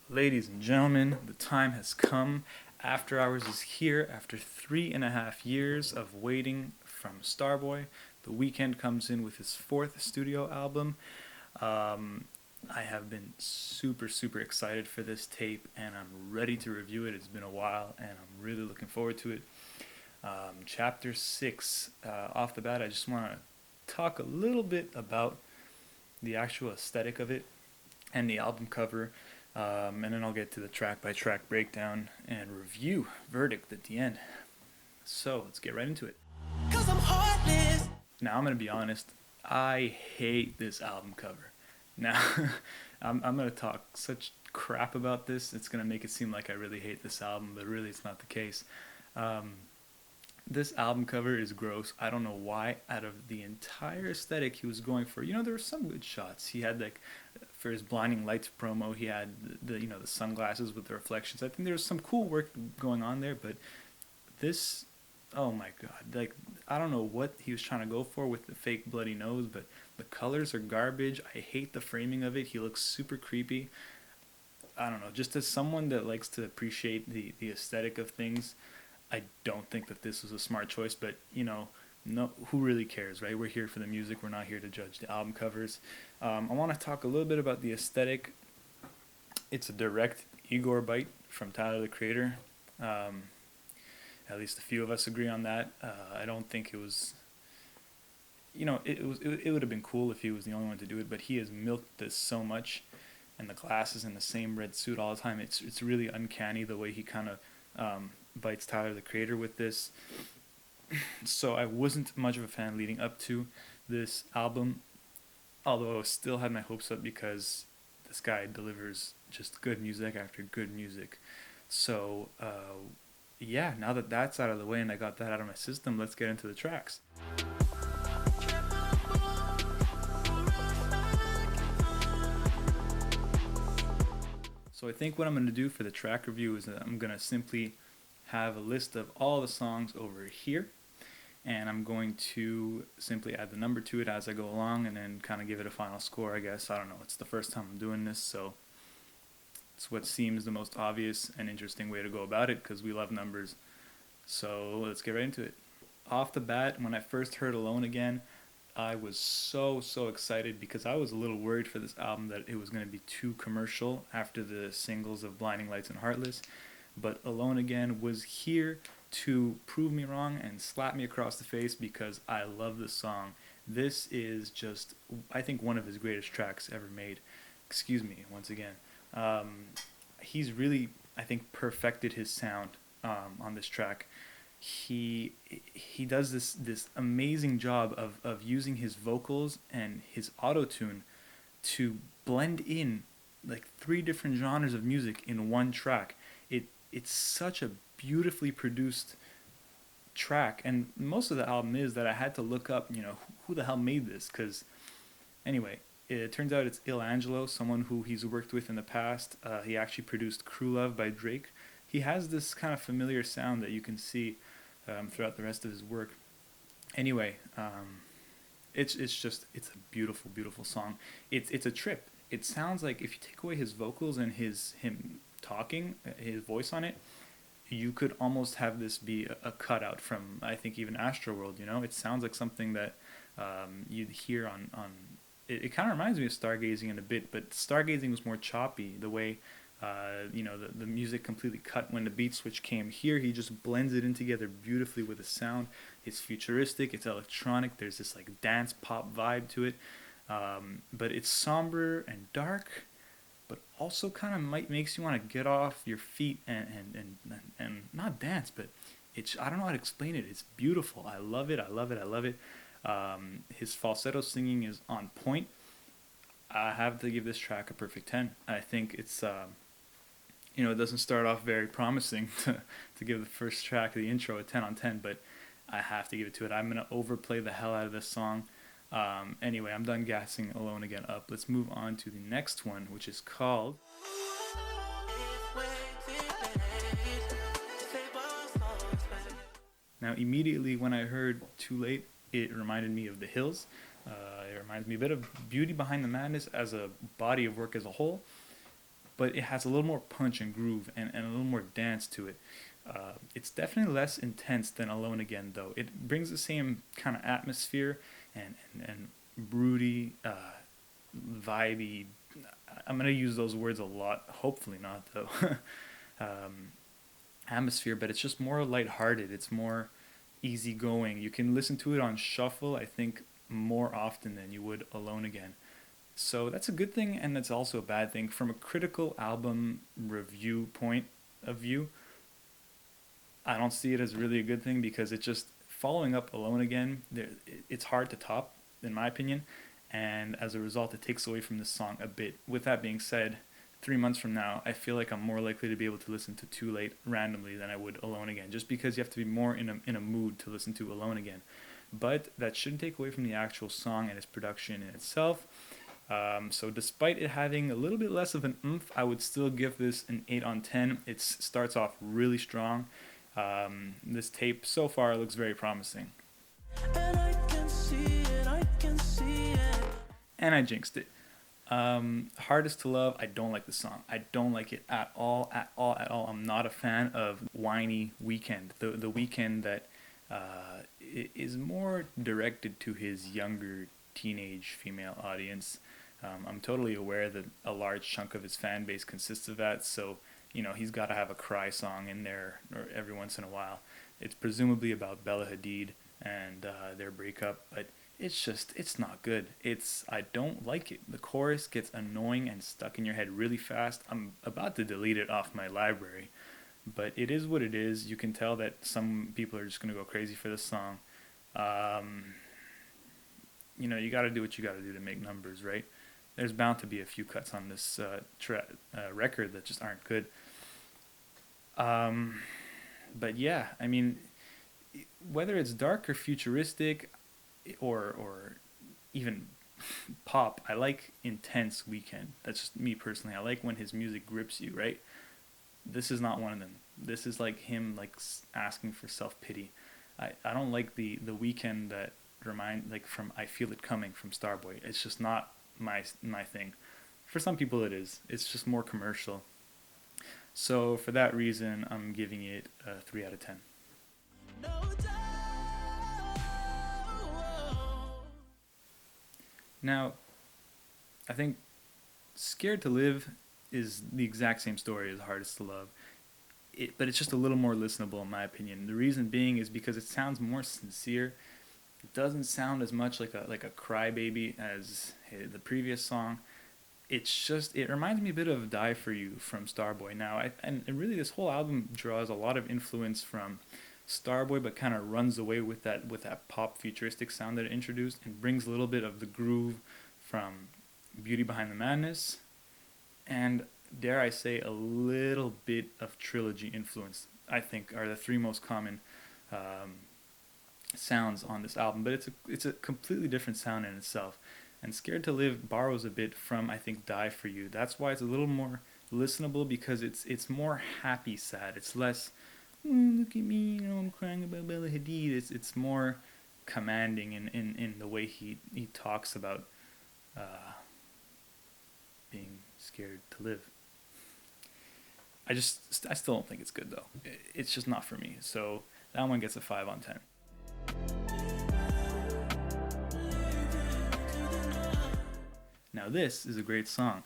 Ladies and gentlemen, the time has come. After Hours is here after 3.5 years of waiting from Starboy. The Weeknd comes in with his fourth studio album. Um, I have been super excited for this tape and I'm ready to review it. It's been a while and I'm really looking forward to it. Chapter 6, off the bat, I just want to talk a little bit about the actual aesthetic of it and the album cover, and then I'll get to the track by track breakdown and review verdict at the end. So let's get right into it. Now I'm gonna be honest, I hate this album cover. Now I'm gonna talk such crap about this. It's gonna make it seem like I really hate this album, but really it's not the case. Um, this album cover is gross. I don't know why. Out of the entire aesthetic he was going for, there were some good shots. He had like, for his blinding lights promo, he had the sunglasses with the reflections. I think there was some cool work going on there, but this, oh my god, like I don't know what he was trying to go for with the fake bloody nose, but the colors are garbage. I hate the framing of it. He looks super creepy. I don't know. Just as someone that likes to appreciate the aesthetic of things, I don't think that this was a smart choice, but no, who really cares, right? We're here for the music. We're not here to judge the album covers. I want to talk a little bit about the aesthetic. It's a direct Igor bite from Tyler the Creator. Um, at least a few of us agree on that. I don't think it was. It would have been cool if he was the only one to do it, but he has milked this so much, and the glasses and the same red suit all the time. It's really uncanny the way he kind of bites Tyler the Creator with this. So I wasn't much of a fan leading up to this album, although I still had my hopes up because this guy delivers just good music after good music. So yeah, now that that's out of the way and I got that out of my system, let's get into the tracks. So I think what I'm going to do for the track review is that I'm going to simply have a list of all the songs over here, and I'm going to simply add the number to it as I go along and then kind of give it a final score, I guess. I don't know, it's the first time I'm doing this, so it's what seems the most obvious and interesting way to go about it because we love numbers. So let's get right into it. Off the bat, when I first heard Alone Again, I was so excited because I was a little worried for this album that it was going to be too commercial after the singles of Blinding Lights and Heartless. But Alone Again was here to prove me wrong and slap me across the face because I love this song. This is just, I think, one of his greatest tracks ever made. Excuse me, once again. He's really, I think, perfected his sound on this track. He does this amazing job of using his vocals and his auto tune to blend in like three different genres of music in one track. It's such a beautifully produced track, and most of the album is that I had to look up, who the hell made this? Because anyway, it turns out it's Il Angelo, someone who he's worked with in the past. He actually produced "Crew Love" by Drake. He has this kind of familiar sound that you can see throughout the rest of his work. Anyway, it's a beautiful song. It's a trip. It sounds like if you take away his vocals and him talking, his voice on it, you could almost have this be a cutout from, I think, even Astroworld. It sounds like something that you'd hear on. It kind of reminds me of Stargazing in a bit, but Stargazing was more choppy. The way the music completely cut when the beat switch came. Here he just blends it in together beautifully with the sound. It's futuristic, it's electronic, there's this like dance pop vibe to it, but it's somber and dark, but also kind of makes you want to get off your feet and not dance, but I don't know how to explain it. It's beautiful. I love it. His falsetto singing is on point. I have to give this track a perfect 10. I think it's it doesn't start off very promising to give the first track, the intro, a 10 on 10, but I have to give it to it. I'm going to overplay the hell out of this song. Anyway, I'm done gassing Alone Again up. Let's move on to the next one, which is called... Now, immediately when I heard Too Late, it reminded me of The Hills. It reminds me a bit of Beauty Behind the Madness as a body of work as a whole. but it has a little more punch and groove and a little more dance to it. It's definitely less intense than Alone Again, though. It brings the same kind of atmosphere and broody, vibey. I'm gonna use those words a lot. Hopefully not, though. um, Atmosphere, but it's just more lighthearted. It's more easygoing. You can listen to it on shuffle, I think, more often than you would Alone Again. So that's a good thing, and that's also a bad thing. From a critical album review point of view, I don't see it as really a good thing because it just following up Alone Again, it's hard to top, in my opinion, and as a result, it takes away from this song a bit. With that being said, 3 months from now, I feel like I'm more likely to be able to listen to Too Late randomly than I would Alone Again, just because you have to be more in a mood to listen to Alone Again. But that shouldn't take away from the actual song and its production in itself. So despite it having a little bit less of an oomph, I would still give this an 8 on 10. It starts off really strong. This tape so far looks very promising. And I can see it, I can see it. And I jinxed it. Hardest to Love, I don't like the song. I don't like it at all, at all, at all. I'm not a fan of whiny Weeknd. The Weeknd that is more directed to his younger teenage female audience. I'm totally aware that a large chunk of his fan base consists of that, so he's got to have a cry song in there or every once in a while. It's presumably about Bella Hadid and their breakup, but it's not good. I don't like it. The chorus gets annoying and stuck in your head really fast. I'm about to delete it off my library, but it is what it is. You can tell that some people are just going to go crazy for this song. You got to do what you got to do to make numbers, right? There's bound to be a few cuts on this record that just aren't good. But yeah, I mean, whether it's dark or futuristic, or even pop, I like intense Weeknd. That's just me personally. I like when his music grips you, right? This is not one of them. This is like him asking for self-pity. I don't like the Weeknd that from I Feel It Coming from Starboy. It's just not my thing. For some people it is. It's just more commercial. So for that reason, I'm giving it a 3 out of 10. Now, I think Scared to Live is the exact same story as Hardest to Love, but it's just a little more listenable in my opinion. The reason being is because it sounds more sincere. It doesn't sound as much like a crybaby as the previous song. It reminds me a bit of Die For You from Starboy. Now, and really this whole album draws a lot of influence from Starboy, but kind of runs away with that pop futuristic sound that it introduced and brings a little bit of the groove from Beauty Behind the Madness, and dare I say a little bit of Trilogy influence. I think are the three most common sounds on this album, but it's a completely different sound in itself. And Scared to Live borrows a bit from, I think, Die For You. That's why it's a little more listenable, because it's more happy sad. It's less look at me, I'm crying about Bella Hadid. It's more commanding in the way he talks about being scared to live. I still don't think it's good though. It's just not for me. So that one gets a 5 on 10. Now this is a great song.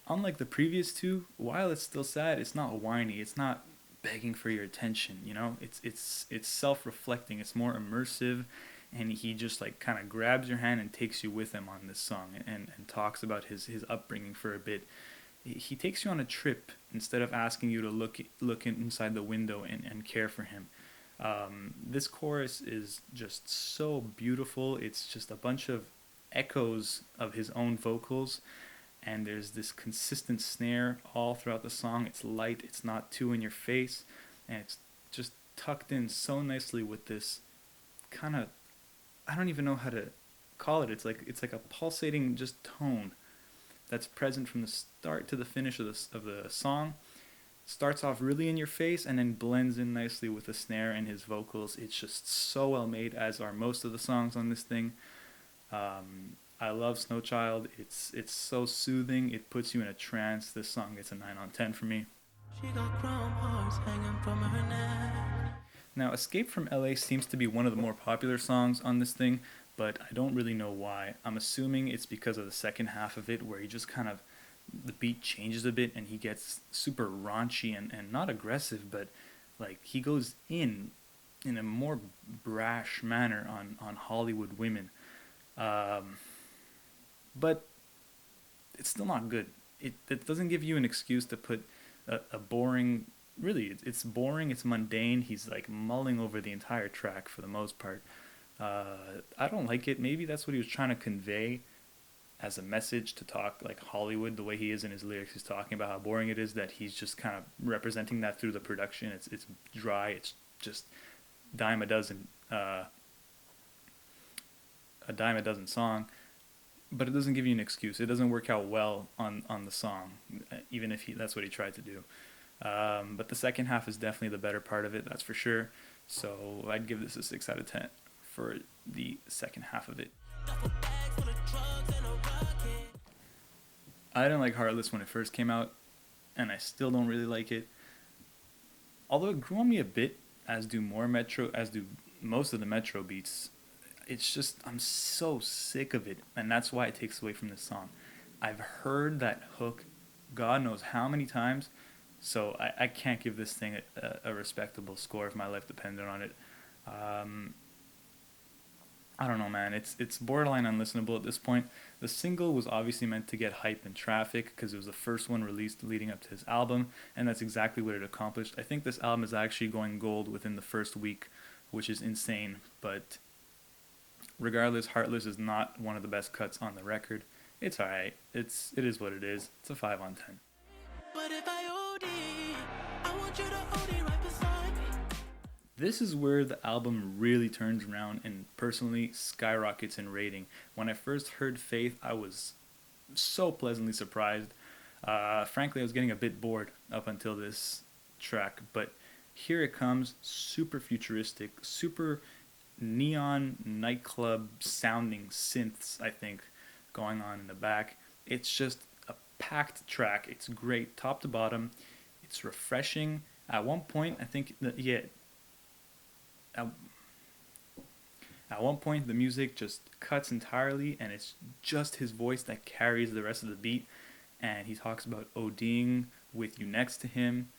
Unlike the previous two, while it's still sad, it's not whiny. It's not begging for your attention. It's self-reflecting. It's more immersive, and he just kind of grabs your hand and takes you with him on this song, and talks about his upbringing for a bit. He takes you on a trip instead of asking you to look inside the window and care for him. This chorus is just so beautiful. It's just a bunch of echoes of his own vocals, and there's this consistent snare all throughout the song. It's light, it's not too in your face, and it's just tucked in so nicely with this kind of, I don't even know how to call it. It's like a pulsating just tone that's present from the start to the finish of the song. Starts off really in your face and then blends in nicely with the snare and his vocals. It's just so well made, as are most of the songs on this thing. I love Snow Child. It's so soothing. It puts you in a trance. This song gets a 9 on 10 for me. She got chrome hearts hanging from her neck. Now, Escape from LA seems to be one of the more popular songs on this thing, but I don't really know why. I'm assuming it's because of the second half of it where he just kind of, the beat changes a bit and he gets super raunchy and not aggressive, but like he goes in a more brash manner on Hollywood women. Um, but it's still not good. It doesn't give you an excuse to put a boring. Really, it's boring. It's mundane. He's like mulling over the entire track for the most part. I don't like it. Maybe that's what he was trying to convey as a message to talk like Hollywood the way he is in his lyrics. He's talking about how boring it is that he's just kind of representing that through the production. It's dry. It's just dime a dozen, a dime a dozen song, but it doesn't give you an excuse. It doesn't work out well on the song, even if that's what he tried to do. But the second half is definitely the better part of it, that's for sure. So I'd give this a 6 out of 10 for the second half of it. I didn't like Heartless when it first came out, and I still don't really like it. Although it grew on me a bit, as do most of the Metro beats. It's just I'm so sick of it, and that's why it takes away from this song. I've heard that hook, God knows how many times, so I can't give this thing a respectable score if my life depended on it. Um, I don't know, man. It's borderline unlistenable at this point. The single was obviously meant to get hype and traffic because it was the first one released leading up to his album, and that's exactly what it accomplished. I think this album is actually going gold within the first week, which is insane. But regardless, Heartless is not one of the best cuts on the record. It's alright. It is what it is. It's a 5 on 10. But if I OD, I want you to OD right beside me. This is where the album really turns around and personally skyrockets in rating. When I first heard Faith, I was so pleasantly surprised. Frankly, I was getting a bit bored up until this track, but here it comes, super futuristic, super neon nightclub sounding synths, I think, going on in the back. It's just a packed track. It's great top to bottom. It's refreshing. At one point, I think that at, at one point the music just cuts entirely and it's just his voice that carries the rest of the beat, and he talks about ODing with you next to him.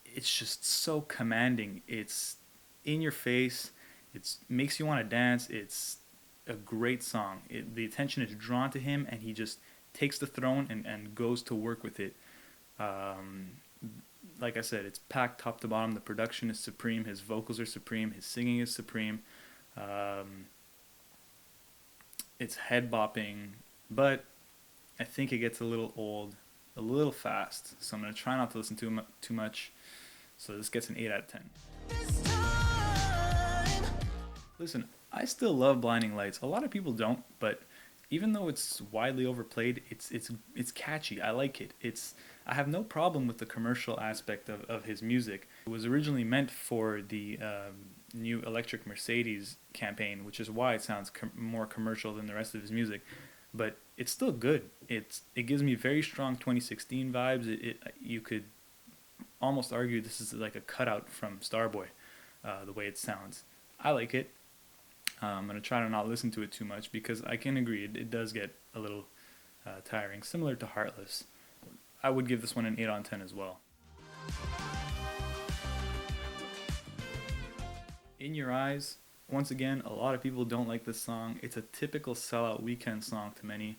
It's just so commanding. It's in your face. It makes you want to dance. It's a great song. The attention is drawn to him, and he just takes the throne and goes to work with it. Um, like I said, it's packed top to bottom. The production is supreme. His vocals are supreme. His singing is supreme. It's head bopping, but I think it gets a little old, a little fast. So I'm going to try not to listen too much. So this gets an 8 out of 10. Listen, I still love Blinding Lights. A lot of people don't, but even though it's widely overplayed, it's catchy. I like it. I have no problem with the commercial aspect of his music. It was originally meant for the new electric Mercedes campaign, which is why it sounds more commercial than the rest of his music. But it's still good. It gives me very strong 2016 vibes. You could almost argue this is like a cutout from Starboy, the way it sounds. I like it. I'm going to try to not listen to it too much because I can agree it does get a little tiring, similar to Heartless. I would give this one an 8 on 10 as well. In Your Eyes, once again, a lot of people don't like this song. It's a typical sellout weekend song to many,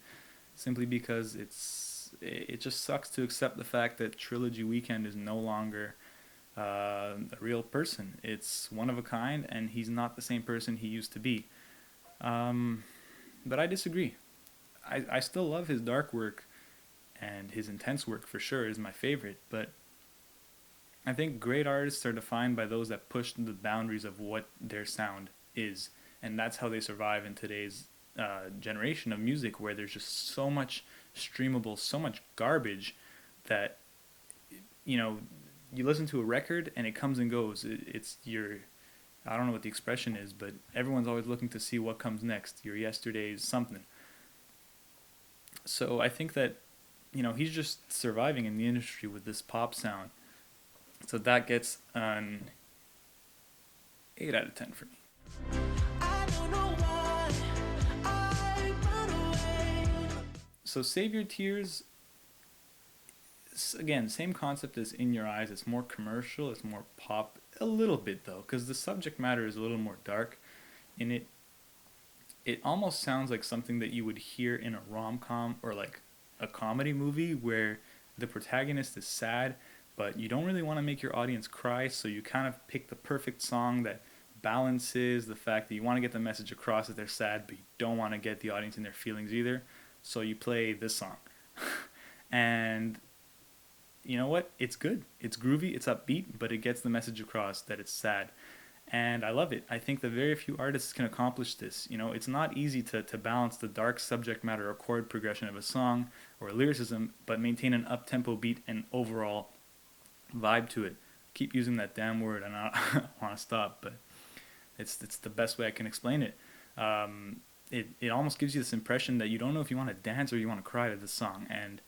simply because it just sucks to accept the fact that Trilogy Weekend is no longer a real person. It's one of a kind, and he's not the same person he used to be. But I disagree. I still love his dark work, and his intense work for sure is my favorite, but I think great artists are defined by those that push the boundaries of what their sound is, and that's how they survive in today's generation of music, where there's just so much streamable, so much garbage that, you know, you listen to a record and it comes and goes. It's your I don't know what the expression is, but everyone's always looking to see what comes next. Your yesterday's something. So I think that, he's just surviving in the industry with this pop sound. So that gets an 8 out of 10 for me. So Save Your Tears, again, same concept as In Your Eyes. It's more commercial, it's more pop, a little bit though, because the subject matter is a little more dark. In it almost sounds like something that you would hear in a rom-com or like a comedy movie where the protagonist is sad, but you don't really want to make your audience cry, so you kind of pick the perfect song that balances the fact that you want to get the message across that they're sad, but you don't want to get the audience in their feelings either. So you play this song. And you know what? It's good. It's groovy, it's upbeat, but it gets the message across that it's sad. And I love it. I think that very few artists can accomplish this. It's not easy to balance the dark subject matter or chord progression of a song or lyricism, but maintain an up-tempo beat and overall vibe to it. Keep using that damn word, and I want to stop, but it's the best way I can explain it. It almost gives you this impression that you don't know if you want to dance or you want to cry to this song, and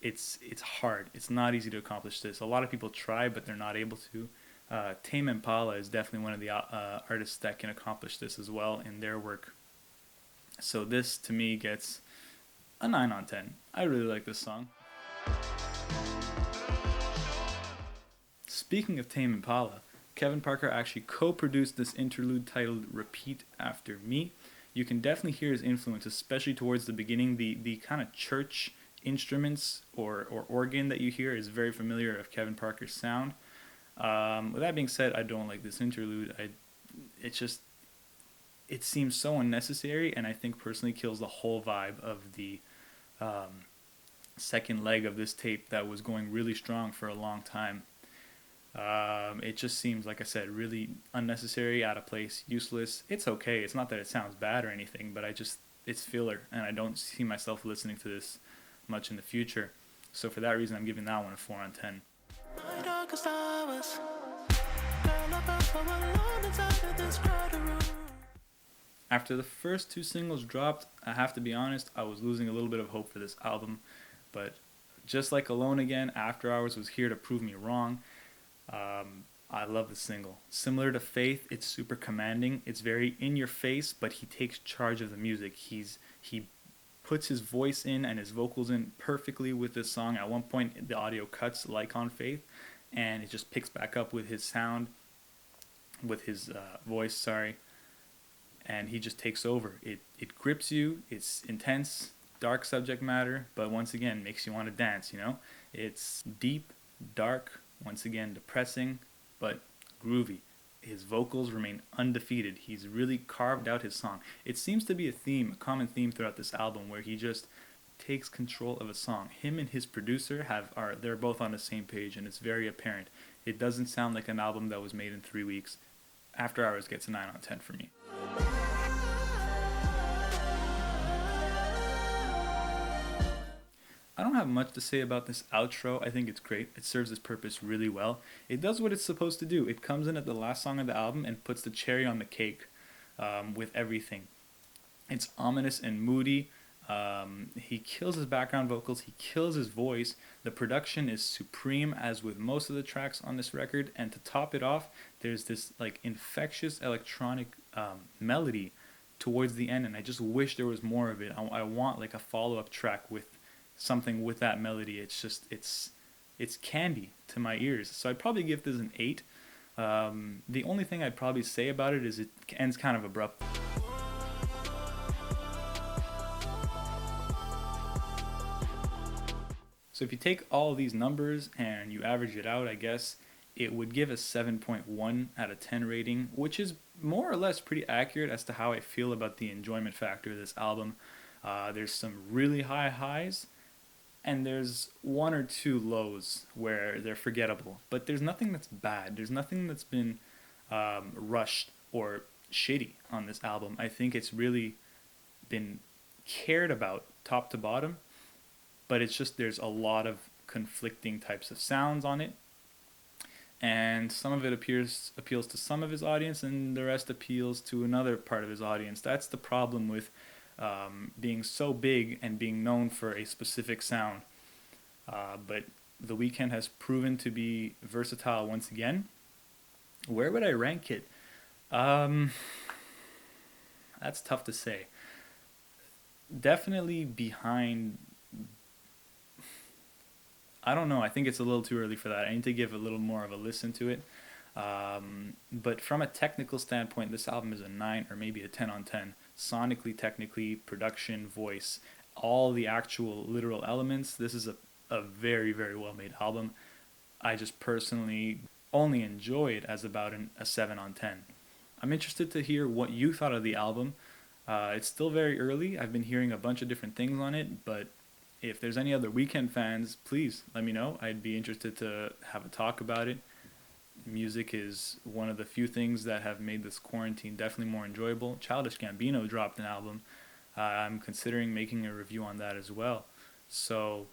it's hard. It's not easy to accomplish this. A lot of people try, but they're not able to. Tame Impala is definitely one of the artists that can accomplish this as well in their work. So this, to me, gets a 9 on 10. I really like this song. Speaking of Tame Impala, Kevin Parker actually co-produced this interlude titled Repeat After Me. You can definitely hear his influence, especially towards the beginning. The kind of church instruments or organ that you hear is very familiar of Kevin Parker's sound. With that being said, I don't like this interlude. It seems so unnecessary, and I think personally kills the whole vibe of the second leg of this tape that was going really strong for a long time. It just seems, like I said, really unnecessary, out of place, useless. It's okay. It's not that it sounds bad or anything, but it's filler, and I don't see myself listening to this much in the future. So for that reason, I'm giving that one a 4 on 10. After the first two singles dropped, I have to be honest, I was losing a little bit of hope for this album, but just like Alone Again, After Hours was here to prove me wrong. I love the single. Similar to Faith, it's super commanding. It's very in your face, but he takes charge of the music. He puts his voice in and his vocals in perfectly with this song. At one point, the audio cuts like on Faith, and it just picks back up with his sound, with his voice, sorry, and he just takes over. It grips you. It's intense, dark subject matter, but once again, makes you want to dance, It's deep, dark, once again, depressing, but groovy. His vocals remain undefeated. He's really carved out his song. It seems to be a common theme throughout this album, where he just takes control of a song. Him and his producer they're both on the same page, and it's very apparent. It doesn't sound like an album that was made in 3 weeks. After Hours gets a 9 on 10 for me. I don't have much to say about this outro. I think it's great. It serves its purpose really well. It does what it's supposed to do. It comes in at the last song of the album and puts the cherry on the cake with everything. It's ominous and moody. He kills his background vocals. He kills his voice. The production is supreme, as with most of the tracks on this record. And to top it off, there's this like infectious electronic melody towards the end, and I just wish there was more of it. I want like a follow-up track with something with that melody. It's candy to my ears. So I'd probably give this an 8. The only thing I'd probably say about it is it ends kind of abrupt. So if you take all of these numbers and you average it out, I guess it would give a 7.1 out of 10 rating, which is more or less pretty accurate as to how I feel about the enjoyment factor of this album. There's some really high highs, and there's 1 or 2 lows where they're forgettable. But there's nothing that's bad. There's nothing that's been rushed or shitty on this album. I think it's really been cared about top to bottom, but it's just there's a lot of conflicting types of sounds on it. and some of it appeals to some of his audience, and the rest appeals to another part of his audience. That's the problem with being so big and being known for a specific sound. But The Weeknd has proven to be versatile once again. Where would I rank it? Um, that's tough to say. Definitely behind. I don't know. I think it's a little too early for that. I need to give a little more of a listen to it. But from a technical standpoint, this album is a 9 or maybe a 10 on 10. Sonically, technically, production, voice, all the actual literal elements. This is a very, very well made album. I just personally only enjoy it as about a 7 on 10. I'm interested to hear what you thought of the album. It's still very early. I've been hearing a bunch of different things on it, but if there's any other Weeknd fans, please let me know. I'd be interested to have a talk about it. Music is one of the few things that have made this quarantine definitely more enjoyable. Childish Gambino dropped an album. I'm considering making a review on that as well. So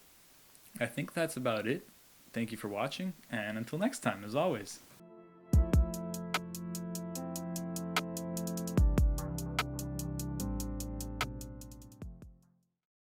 I think that's about it. Thank you for watching, and until next time, as always.